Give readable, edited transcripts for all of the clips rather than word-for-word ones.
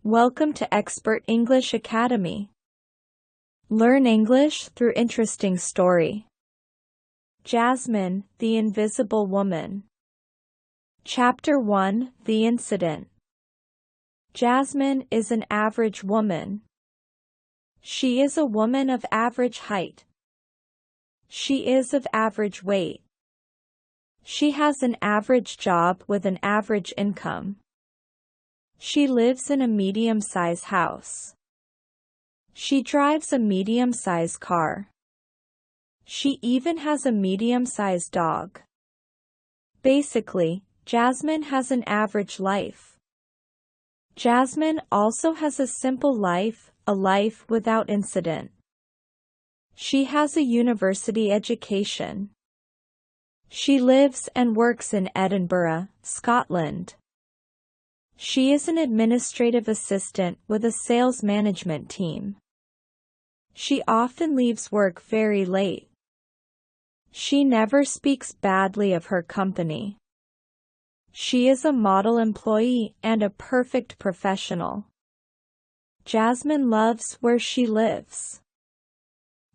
Welcome to Expert English Academy. Learn English through interesting story. Jasmine, the Invisible Woman. Chapter 1, The Incident. Jasmine is an average woman. She is a woman of average height. She is of average weight. She has an average job with an average income. She lives in a medium-sized house. She drives a medium-sized car. She even has a medium-sized dog. Basically, Jasmine has an average life. Jasmine also has a simple life, a life without incident. She has a university education. She lives and works in Edinburgh, Scotland. She is an administrative assistant with a sales management team. She often leaves work very late. She never speaks badly of her company. She is a model employee and a perfect professional. Jasmine loves where she lives.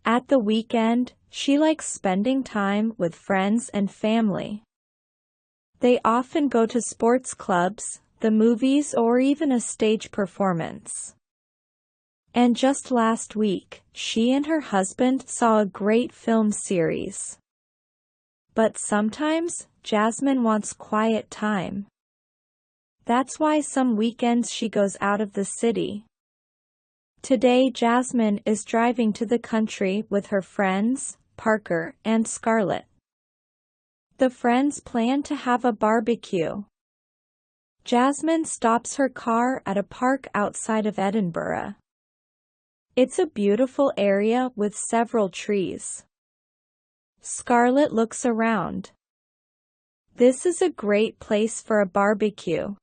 At the weekend, she likes spending time with friends and family. They often go to sports clubs, the movies, or even a stage performance. And just last week, she and her husband saw a great film series. But sometimes, Jasmine wants quiet time. That's why some weekends she goes out of the city. Today, Jasmine is driving to the country with her friends, Parker and Scarlett. The friends plan to have a barbecue. Jasmine stops her car at a park outside of Edinburgh. It's a beautiful area with several trees. Scarlett looks around. This is a great place for a barbecue.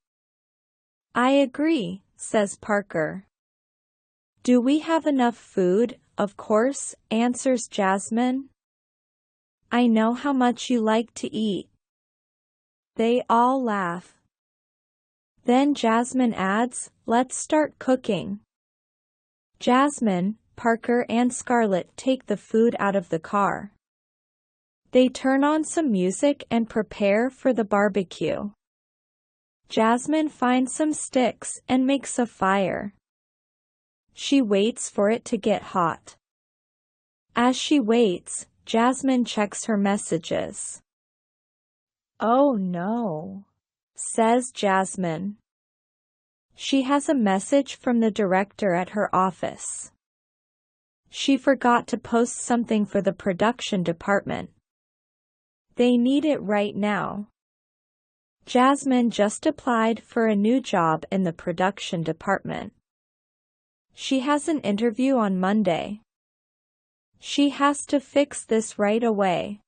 I agree, says Parker. Do we have enough food? Of course, answers Jasmine. I know how much you like to eat. They all laugh. Then Jasmine adds, let's start cooking. Jasmine, Parker and Scarlett take the food out of the car. They turn on some music and prepare for the barbecue. Jasmine finds some sticks and makes a fire. She waits for it to get hot. As she waits, Jasmine checks her messages. Oh no, says Jasmine. She has a message from the director at her office. She forgot to post something for the production department. They need it right now. Jasmine just applied for a new job in the production department. She has an interview on Monday. She has to fix this right away.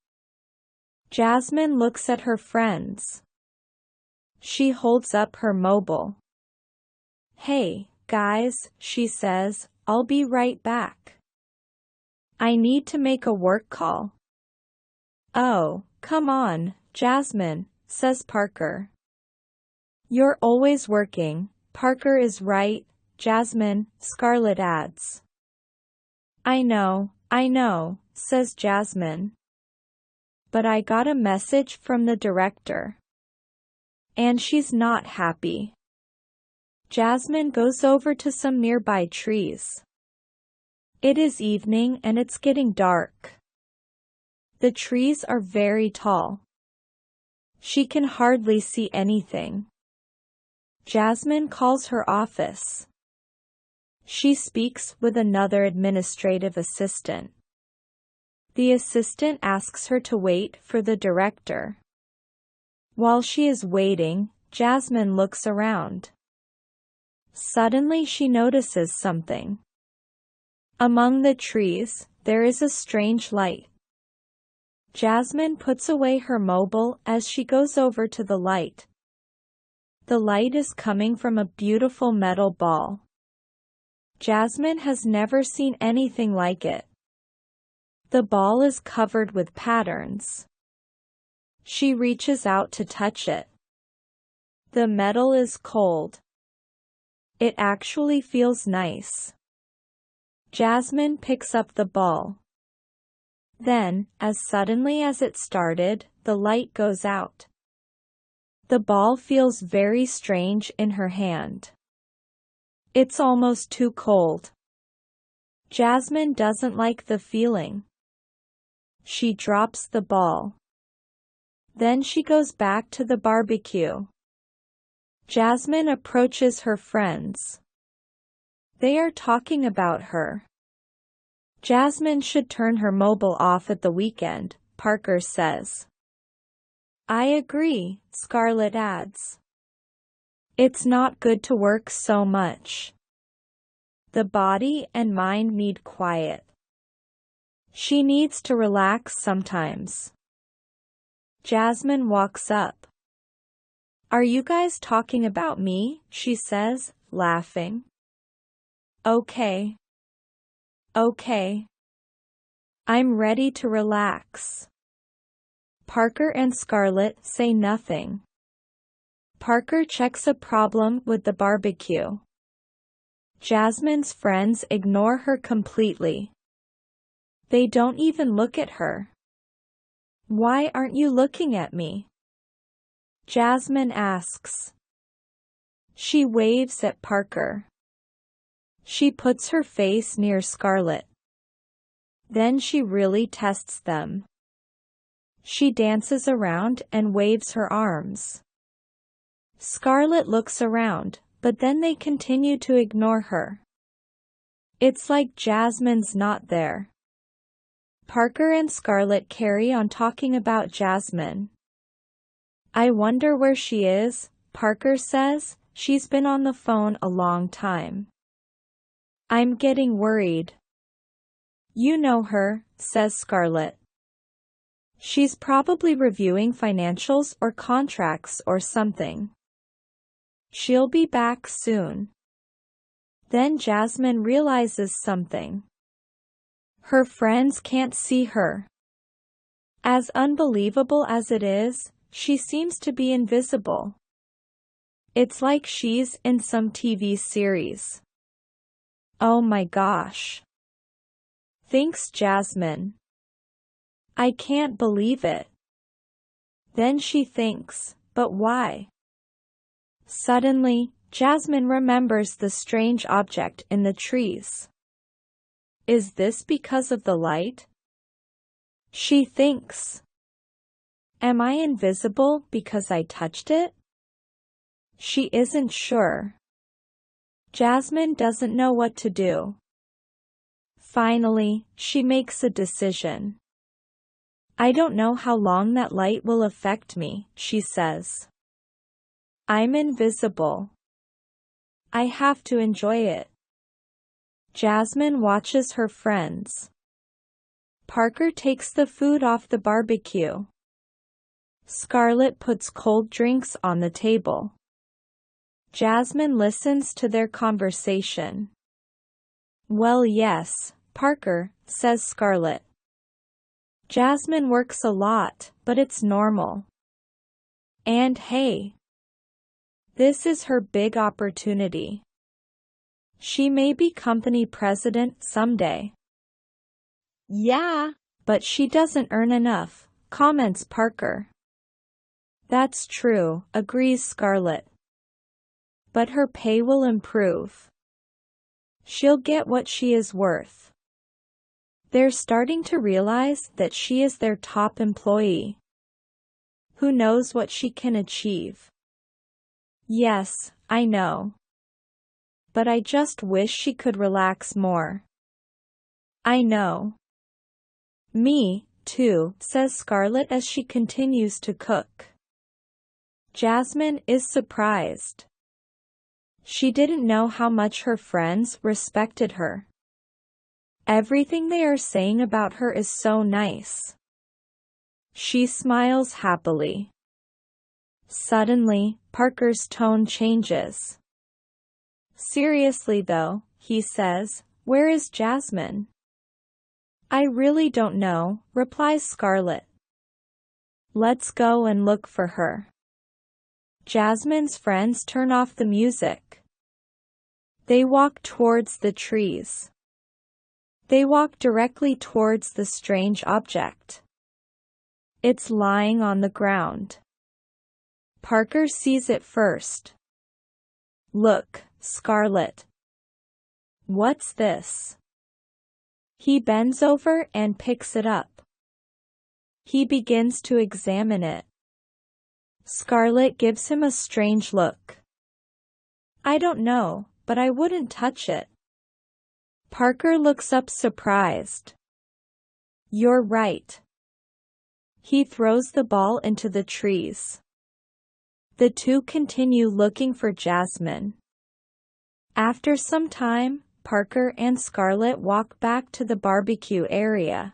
Jasmine looks at her friends. She holds up her mobile. Hey, guys, she says, I'll be right back. I need to make a work call. Oh, come on, Jasmine, says Parker. You're always working. Parker is right, Jasmine, Scarlett adds. I know, says Jasmine. But I got a message from the director. And she's not happy. Jasmine goes over to some nearby trees. It is evening and it's getting dark. The trees are very tall. She can hardly see anything. Jasmine calls her office. She speaks with another administrative assistant. The assistant asks her to wait for the director. While she is waiting, Jasmine looks around. Suddenly she notices something. Among the trees, there is a strange light. Jasmine puts away her mobile as she goes over to the light. The light is coming from a beautiful metal ball. Jasmine has never seen anything like it. The ball is covered with patterns. She reaches out to touch it. The metal is cold. It actually feels nice. Jasmine picks up the ball. Then, as suddenly as it started, the light goes out. The ball feels very strange in her hand. It's almost too cold. Jasmine doesn't like the feeling. She drops the ball. Then she goes back to the barbecue. Jasmine approaches her friends. They are talking about her. Jasmine should turn her mobile off at the weekend, Parker says. I agree, Scarlett adds. It's not good to work so much. The body and mind need quiet. She needs to relax sometimes. Jasmine walks up. Are you guys talking about me? She says, laughing. Okay. Okay. I'm ready to relax. Parker and Scarlett say nothing. Parker checks a problem with the barbecue. Jasmine's friends ignore her completely. They don't even look at her. Why aren't you looking at me? Jasmine asks. She waves at Parker. She puts her face near Scarlett. Then she really tests them. She dances around and waves her arms. Scarlett looks around, but then they continue to ignore her. It's like Jasmine's not there. Parker and Scarlett carry on talking about Jasmine. I wonder where she is, Parker says. She's been on the phone a long time. I'm getting worried. You know her, says Scarlett. She's probably reviewing financials or contracts or something. She'll be back soon. Then Jasmine realizes something. Her friends can't see her. As unbelievable as it is, she seems to be invisible. It's like she's in some TV series. Oh my gosh. Thinks Jasmine. I can't believe it. Then she thinks, but why? Suddenly, Jasmine remembers the strange object in the trees. Is this because of the light? She thinks. Am I invisible because I touched it? She isn't sure. Jasmine doesn't know what to do. Finally, she makes a decision. I don't know how long that light will affect me, she says. I'm invisible. I have to enjoy it. Jasmine watches her friends. Parker takes the food off the barbecue. Scarlett puts cold drinks on the table. Jasmine listens to their conversation. Well, yes, Parker, says Scarlett. Jasmine works a lot, but it's normal. And hey, this is her big opportunity. She may be company president someday. Yeah, but she doesn't earn enough, comments Parker. That's true, agrees Scarlett. But her pay will improve. She'll get what she is worth. They're starting to realize that she is their top employee. Who knows what she can achieve? Yes, I know. But I just wish she could relax more. I know. Me, too, says Scarlett as she continues to cook. Jasmine is surprised. She didn't know how much her friends respected her. Everything they are saying about her is so nice. She smiles happily. Suddenly, Parker's tone changes. Seriously though, he says, where is Jasmine? I really don't know, replies Scarlett. Let's go and look for her. Jasmine's friends turn off the music. They walk towards the trees. They walk directly towards the strange object. It's lying on the ground. Parker sees it first. Look, Scarlett. What's this? He bends over and picks it up. He begins to examine it. Scarlett gives him a strange look. I don't know, but I wouldn't touch it. Parker looks up surprised. You're right. He throws the ball into the trees. The two continue looking for Jasmine. After some time, Parker and Scarlett walk back to the barbecue area.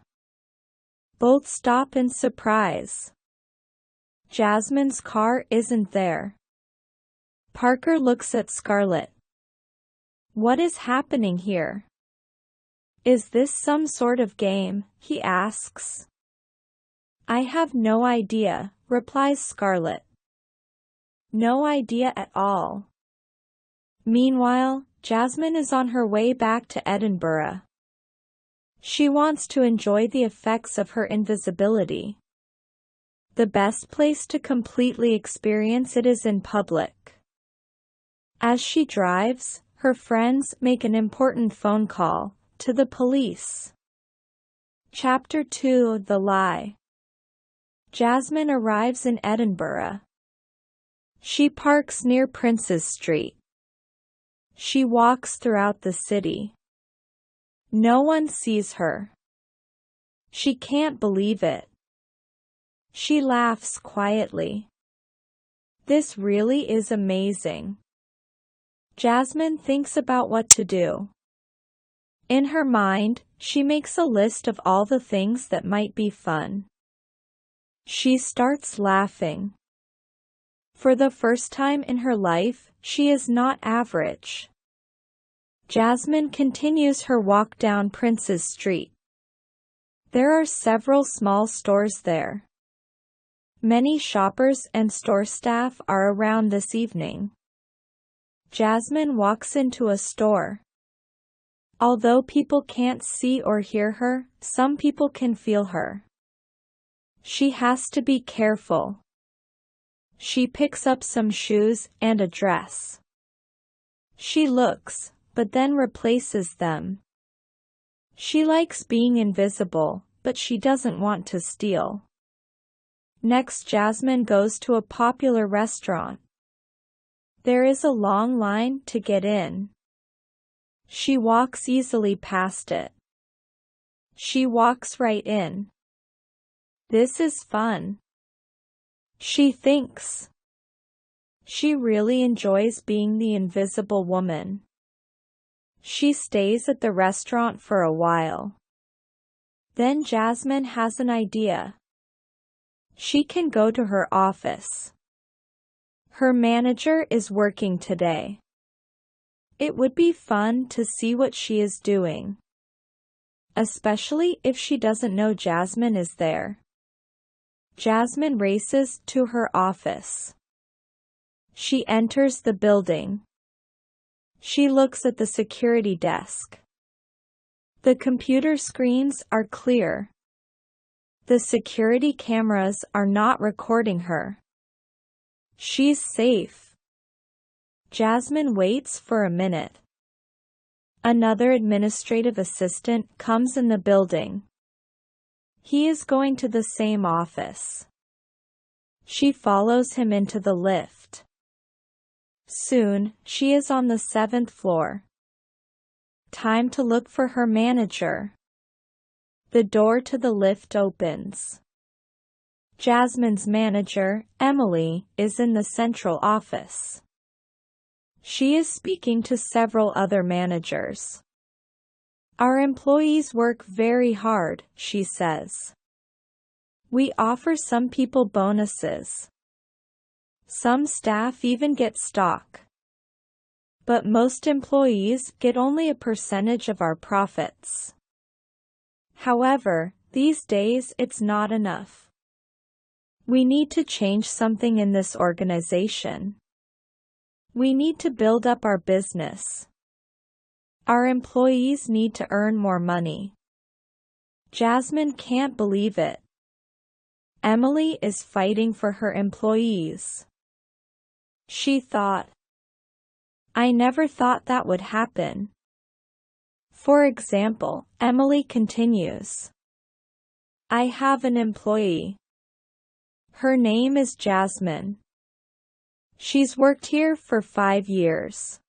Both stop in surprise. Jasmine's car isn't there. Parker looks at Scarlett. What is happening here? Is this some sort of game? He asks. I have no idea, replies Scarlett. No idea at all. Meanwhile, Jasmine is on her way back to Edinburgh. She wants to enjoy the effects of her invisibility. The best place to completely experience it is in public. As she drives, her friends make an important phone call to the police. Chapter 2: The Lie. Jasmine arrives in Edinburgh. She parks near Princes Street. She walks throughout the city. No one sees her. She can't believe it. She laughs quietly. This really is amazing. Jasmine thinks about what to do. In her mind, she makes a list of all the things that might be fun. She starts laughing. For the first time in her life, she is not average. Jasmine continues her walk down Princes Street. There are several small stores there. Many shoppers and store staff are around this evening. Jasmine walks into a store. Although people can't see or hear her, some people can feel her. She has to be careful. She picks up some shoes and a dress. She looks, but then replaces them. She likes being invisible, but she doesn't want to steal. Next, Jasmine goes to a popular restaurant. There is a long line to get in. She walks easily past it. She walks right in. This is fun. She thinks. She really enjoys being the invisible woman. She stays at the restaurant for a while. Then Jasmine has an idea. She can go to her office. Her manager is working today. It would be fun to see what she is doing, especially if she doesn't know Jasmine is there. Jasmine races to her office. She enters the building. She looks at the security desk. The computer screens are clear. The security cameras are not recording her. She's safe. Jasmine waits for a minute. Another administrative assistant comes in the building. He is going to the same office. She follows him into the lift. Soon, she is on the 7th floor. Time to look for her manager. The door to the lift opens. Jasmine's manager, Emily, is in the central office. She is speaking to several other managers. Our employees work very hard, she says. We offer some people bonuses. Some staff even get stock. But most employees get only a percentage of our profits. However, these days it's not enough. We need to change something in this organization. We need to build up our business. Our employees need to earn more money. Jasmine can't believe it. Emily is fighting for her employees. She thought, I never thought that would happen. For example, Emily continues. I have an employee. Her name is Jasmine. She's worked here for 5 years.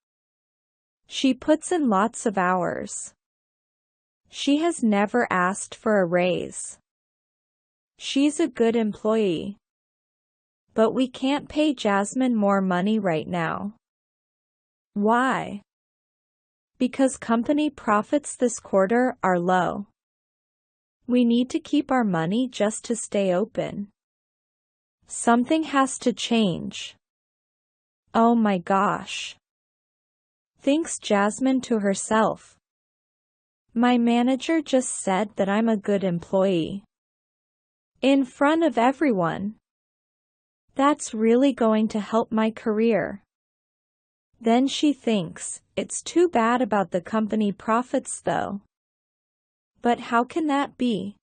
She puts in lots of hours. She has never asked for a raise. She's a good employee. But we can't pay Jasmine more money right now. Why? Because company profits this quarter are low. We need to keep our money just to stay open. Something has to change. Oh my gosh. Thinks Jasmine to herself. My manager just said that I'm a good employee. In front of everyone. That's really going to help my career. Then she thinks, it's too bad about the company profits though. But how can that be?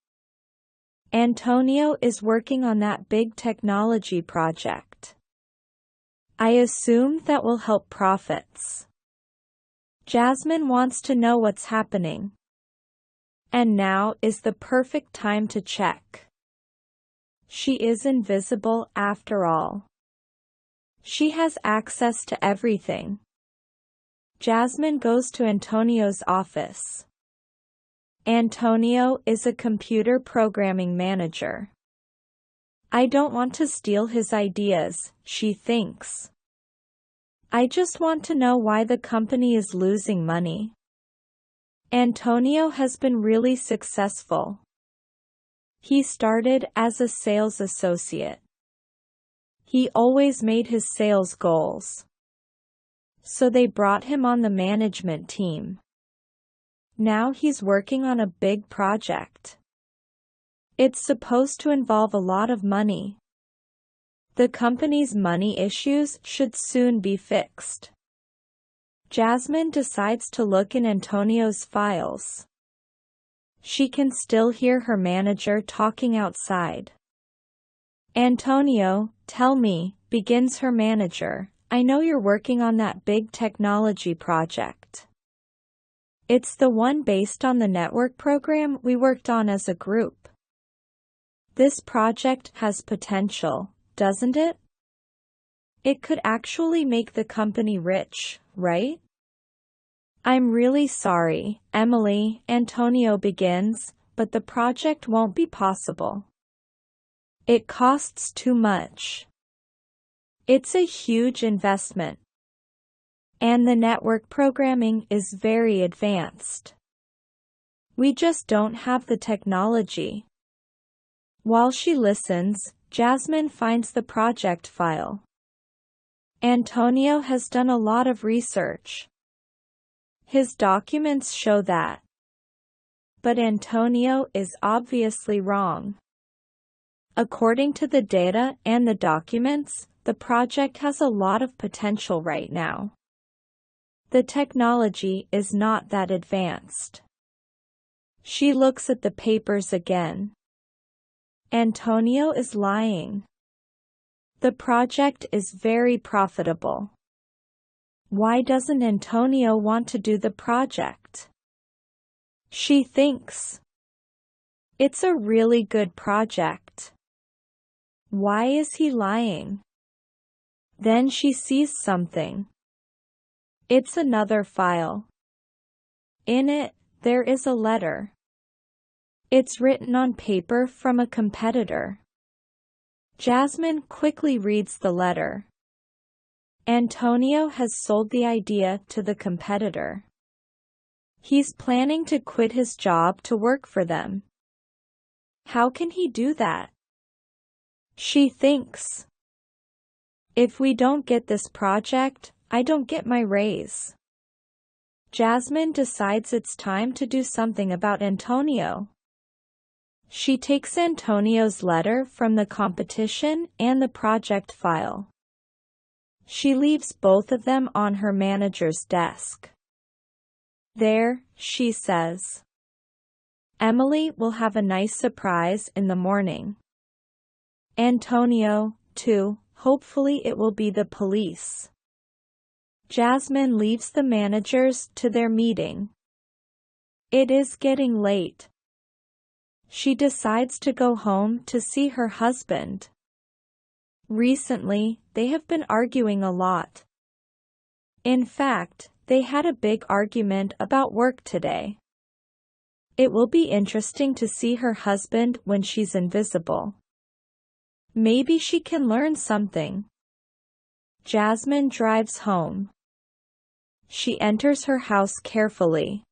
Antonio is working on that big technology project. I assume that will help profits. Jasmine wants to know what's happening. And now is the perfect time to check. She is invisible after all. She has access to everything. Jasmine goes to Antonio's office. Antonio is a computer programming manager. I don't want to steal his ideas, she thinks. I just want to know why the company is losing money. Antonio has been really successful. He started as a sales associate. He always made his sales goals. So they brought him on the management team. Now he's working on a big project. It's supposed to involve a lot of money. The company's money issues should soon be fixed. Jasmine decides to look in Antonio's files. She can still hear her manager talking outside. Antonio, tell me, begins her manager, I know you're working on that big technology project. It's the one based on the network program we worked on as a group. This project has potential, doesn't it? It could actually make the company rich, right? I'm really sorry, Emily, Antonio begins, but the project won't be possible. It costs too much. It's a huge investment. And the network programming is very advanced. We just don't have the technology. While she listens, Jasmine finds the project file. Antonio has done a lot of research. His documents show that. But Antonio is obviously wrong. According to the data and the documents, the project has a lot of potential right now. The technology is not that advanced. She looks at the papers again. Antonio is lying. The project is very profitable. Why doesn't Antonio want to do the project? She thinks. It's a really good project. Why is he lying? Then she sees something. It's another file. In it, there is a letter. It's written on paper from a competitor. Jasmine quickly reads the letter. Antonio has sold the idea to the competitor. He's planning to quit his job to work for them. How can he do that? She thinks. If we don't get this project, I don't get my raise. Jasmine decides it's time to do something about Antonio. She takes Antonio's letter from the competition and the project file. She leaves both of them on her manager's desk. There, she says. Emily will have a nice surprise in the morning. Antonio, too, hopefully it will be the police. Jasmine leaves the managers to their meeting. It is getting late. She decides to go home to see her husband. Recently, they have been arguing a lot. In fact, they had a big argument about work today. It will be interesting to see her husband when she's invisible. Maybe she can learn something. Jasmine drives home. She enters her house carefully.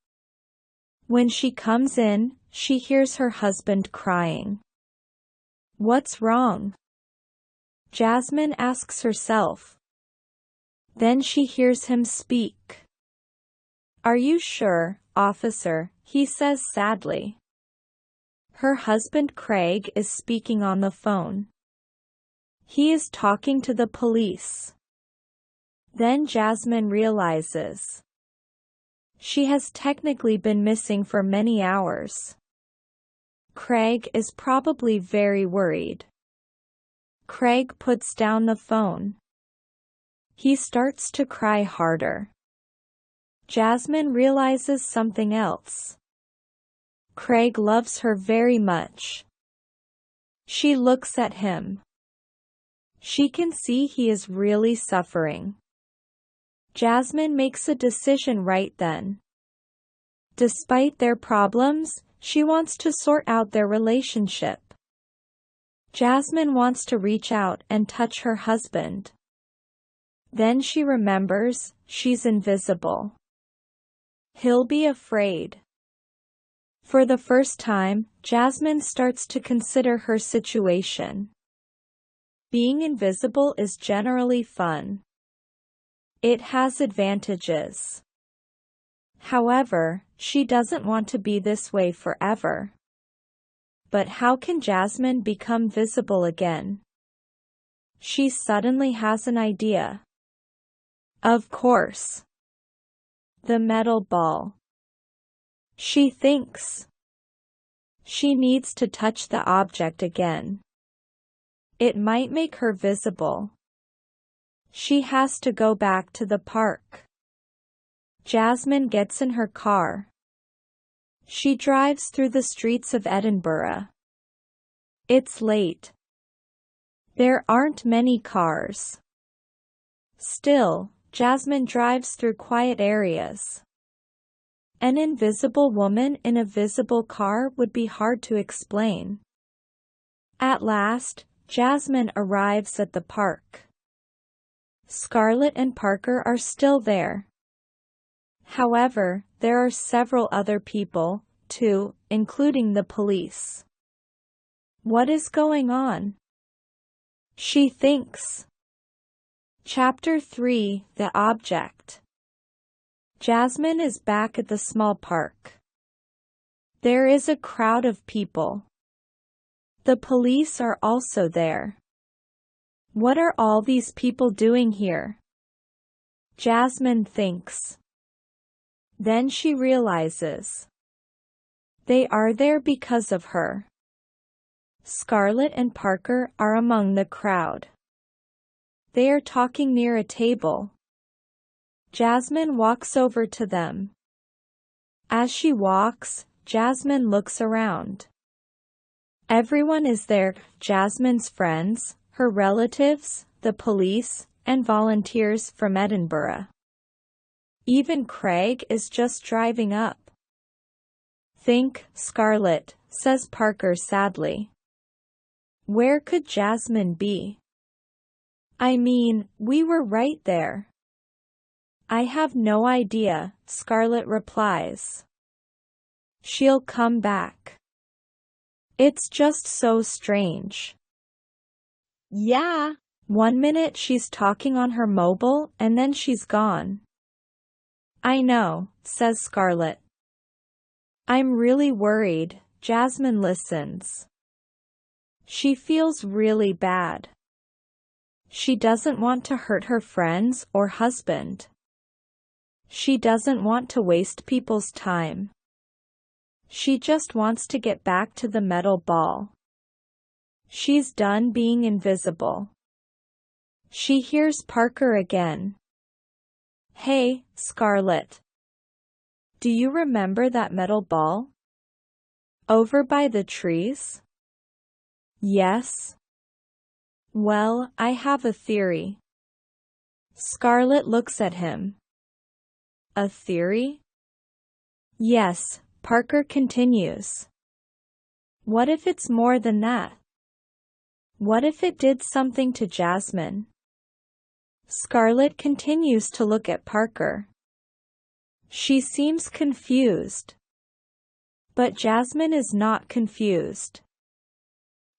When she comes in, she hears her husband crying. What's wrong? Jasmine asks herself. Then she hears him speak. Are you sure, officer? He says sadly. Her husband Craig is speaking on the phone. He is talking to the police. Then Jasmine realizes. She has technically been missing for many hours. Craig is probably very worried. Craig puts down the phone. He starts to cry harder. Jasmine realizes something else. Craig loves her very much. She looks at him. She can see he is really suffering. Jasmine makes a decision right then. Despite their problems, she wants to sort out their relationship. Jasmine wants to reach out and touch her husband. Then she remembers she's invisible. He'll be afraid. For the first time, Jasmine starts to consider her situation. Being invisible is generally fun. It has advantages. However, she doesn't want to be this way forever. But how can Jasmine become visible again? She suddenly has an idea. Of course. The metal ball. She thinks. She needs to touch the object again. It might make her visible. She has to go back to the park. Jasmine gets in her car. She drives through the streets of Edinburgh. It's late. There aren't many cars. Still, Jasmine drives through quiet areas. An invisible woman in a visible car would be hard to explain. At last, Jasmine arrives at the park. Scarlett and Parker are still there. However, there are several other people, too, including the police. What is going on? She thinks. Chapter 3: The Object. Jasmine is back at the small park. There is a crowd of people. The police are also there. What are all these people doing here? Jasmine thinks. Then she realizes. They are there because of her. Scarlett and Parker are among the crowd. They are talking near a table. Jasmine walks over to them. As she walks, Jasmine looks around. Everyone is there: Jasmine's friends, her relatives, the police, and volunteers from Edinburgh. Even Craig is just driving up. Think, Scarlett, says Parker sadly. Where could Jasmine be? I mean, we were right there. I have no idea, Scarlett replies. She'll come back. It's just so strange. Yeah. 1 minute she's talking on her mobile and then she's gone. I know, says Scarlett. I'm really worried. Jasmine listens. She feels really bad. She doesn't want to hurt her friends or husband. She doesn't want to waste people's time. She just wants to get back to the metal ball. She's done being invisible. She hears Parker again. Hey, Scarlett. Do you remember that metal ball? Over by the trees? Yes. Well, I have a theory. Scarlett looks at him. A theory? Yes, Parker continues. What if it's more than that? What if it did something to Jasmine? Scarlett continues to look at Parker. She seems confused. But Jasmine is not confused.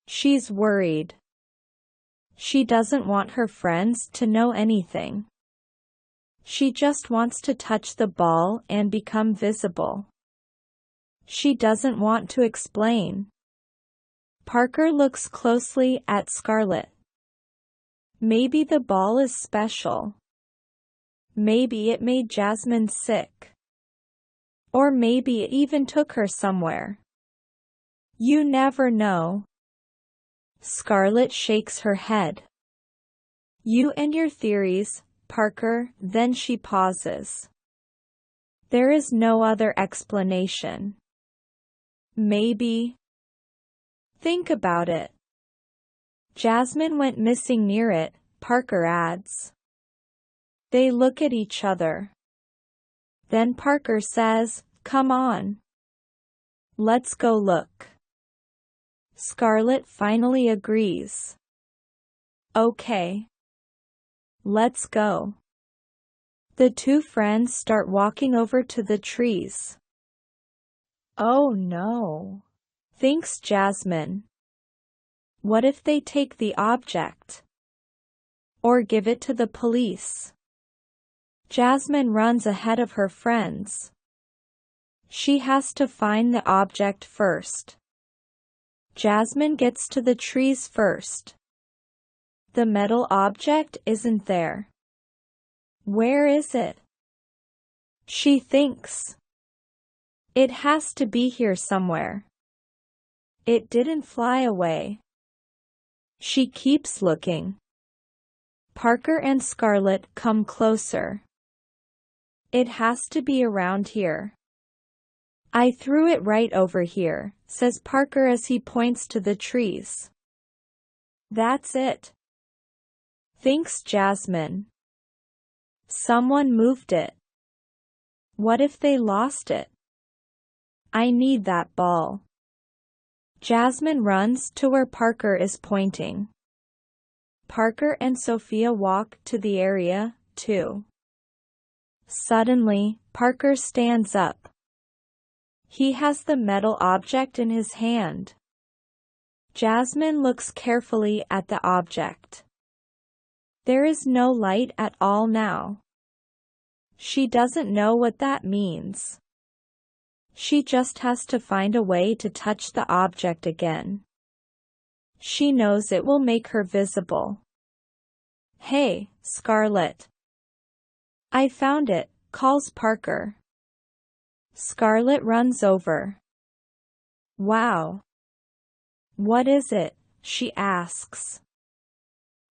She's worried. She doesn't want her friends to know anything. She just wants to touch the ball and become visible. She doesn't want to explain. Parker looks closely at Scarlett. Maybe the ball is special. Maybe it made Jasmine sick. Or maybe it even took her somewhere. You never know. Scarlett shakes her head. You and your theories, Parker. Then she pauses. There is no other explanation. Maybe. Think about it. Jasmine went missing near it, Parker adds. They look at each other. Then Parker says, Come on. Let's go look. Scarlett finally agrees. Okay. Let's go. The two friends start walking over to the trees. Oh no, thinks Jasmine. What if they take the object? Or give it to the police? Jasmine runs ahead of her friends. She has to find the object first. Jasmine gets to the trees first. The metal object isn't there. Where is it? She thinks. It has to be here somewhere. It didn't fly away. She keeps looking. Parker and Scarlett come closer. It has to be around here. I threw it right over here, says Parker as he points to the trees. That's it. Thinks Jasmine. Someone moved it. What if they lost it? I need that ball. Jasmine runs to where Parker is pointing. Parker and Sophia walk to the area, too. Suddenly, Parker stands up. He has the metal object in his hand. Jasmine looks carefully at the object. There is no light at all now. She doesn't know what that means. She just has to find a way to touch the object again. She knows it will make her visible. Hey, Scarlett. I found it, calls Parker. Scarlett runs over. Wow. What is it? She asks.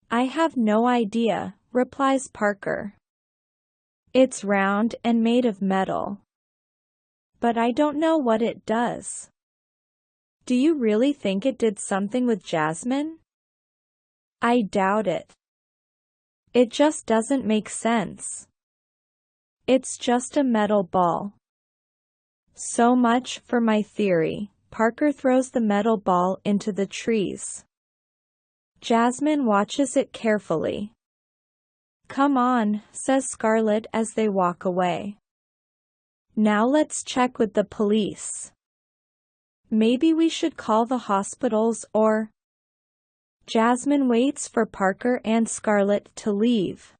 I have no idea, replies Parker. It's round and made of metal. But I don't know what it does. Do you really think it did something with Jasmine? I doubt it. It just doesn't make sense. It's just a metal ball. So much for my theory. Parker throws the metal ball into the trees. Jasmine watches it carefully. Come on, says Scarlett as they walk away. Now let's check with the police. Maybe we should call the hospitals or... Jasmine waits for Parker and Scarlett to leave.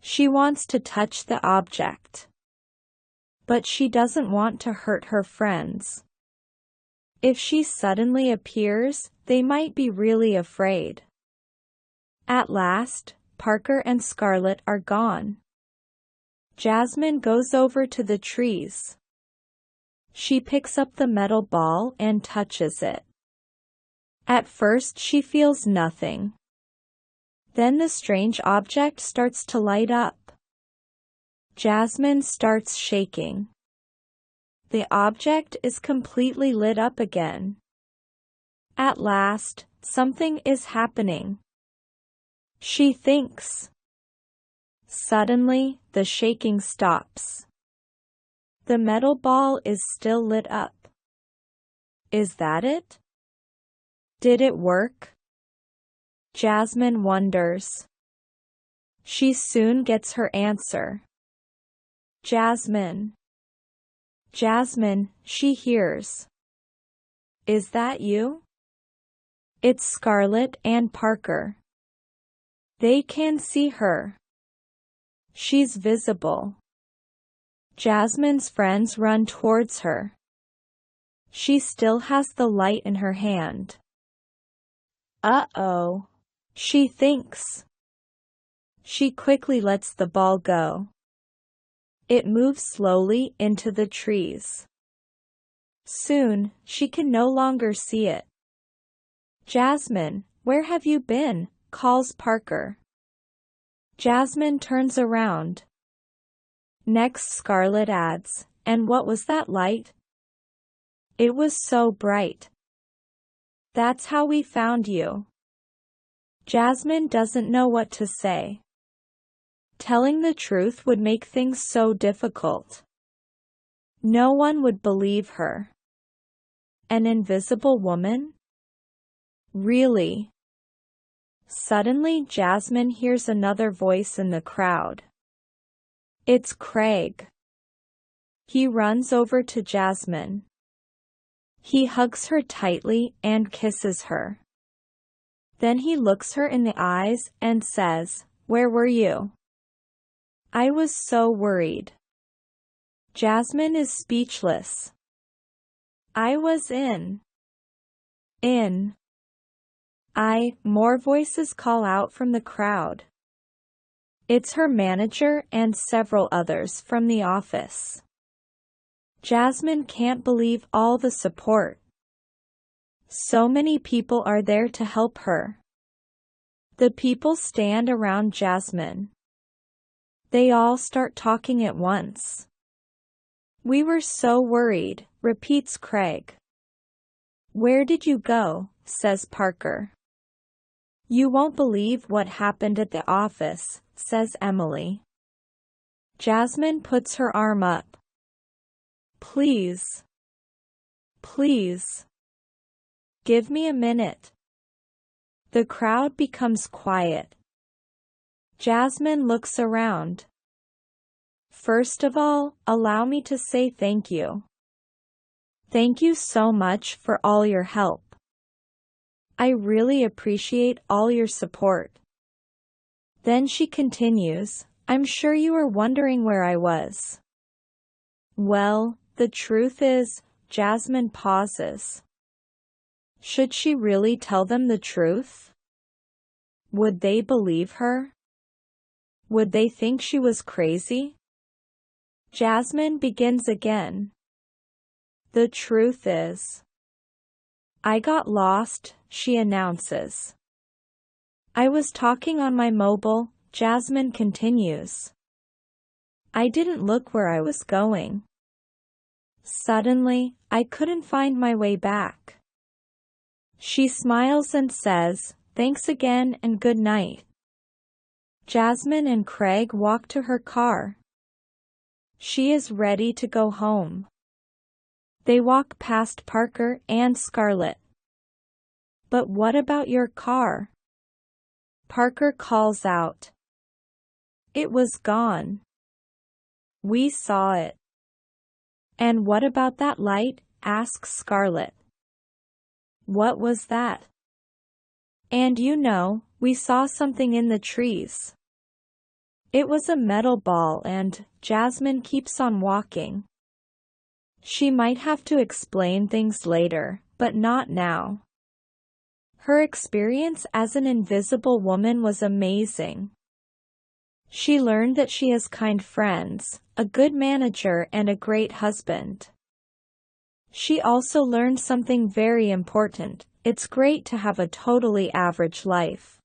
She wants to touch the object. But she doesn't want to hurt her friends. If she suddenly appears, they might be really afraid. At last, Parker and Scarlett are gone. Jasmine goes over to the trees. She picks up the metal ball and touches it. At first she feels nothing. Then the strange object starts to light up. Jasmine starts shaking. The object is completely lit up again. At last, something is happening. She thinks. Suddenly, the shaking stops. The metal ball is still lit up. Is that it? Did it work? Jasmine wonders. She soon gets her answer. Jasmine. Jasmine, she hears. Is that you? It's Scarlett and Parker. They can see her. She's visible. Jasmine's friends run towards her. She still has the light in her hand. Uh-oh, she thinks. She quickly lets the ball go. It moves slowly into the trees. Soon, she can no longer see it. Jasmine, where have you been? Calls Parker. Jasmine turns around. Next, Scarlett adds, and what was that light? It was so bright. That's how we found you. Jasmine doesn't know what to say. Telling the truth would make things so difficult. No one would believe her. An invisible woman? Really? Suddenly, Jasmine hears another voice in the crowd. It's Craig. He runs over to Jasmine. He hugs her tightly and kisses her. Then he looks her in the eyes and says, "Where were you?" I was so worried. Jasmine is speechless. I was in. More voices call out from the crowd. It's her manager and several others from the office. Jasmine can't believe all the support. So many people are there to help her. The people stand around Jasmine. They all start talking at once. We were so worried, repeats Craig. Where did you go? Says Parker. You won't believe what happened at the office, says Emily. Jasmine puts her arm up. Please. Please. Give me a minute. The crowd becomes quiet. Jasmine looks around. First of all, allow me to say thank you. Thank you so much for all your help. I really appreciate all your support. Then she continues, I'm sure you are wondering where I was. Well, the truth is, Jasmine pauses. Should she really tell them the truth? Would they believe her? Would they think she was crazy? Jasmine begins again. The truth is, I got lost, she announces. I was talking on my mobile, Jasmine continues. I didn't look where I was going. Suddenly, I couldn't find my way back. She smiles and says, thanks again and good night. Jasmine and Craig walk to her car. She is ready to go home. They walk past Parker and Scarlett. But what about your car? Parker calls out. It was gone. We saw it. And what about that light? Asks Scarlett. What was that? And we saw something in the trees. It was a metal ball and Jasmine keeps on walking. She might have to explain things later, but not now. Her experience as an invisible woman was amazing. She learned that she has kind friends, a good manager and a great husband. She also learned something very important: it's great to have a totally average life.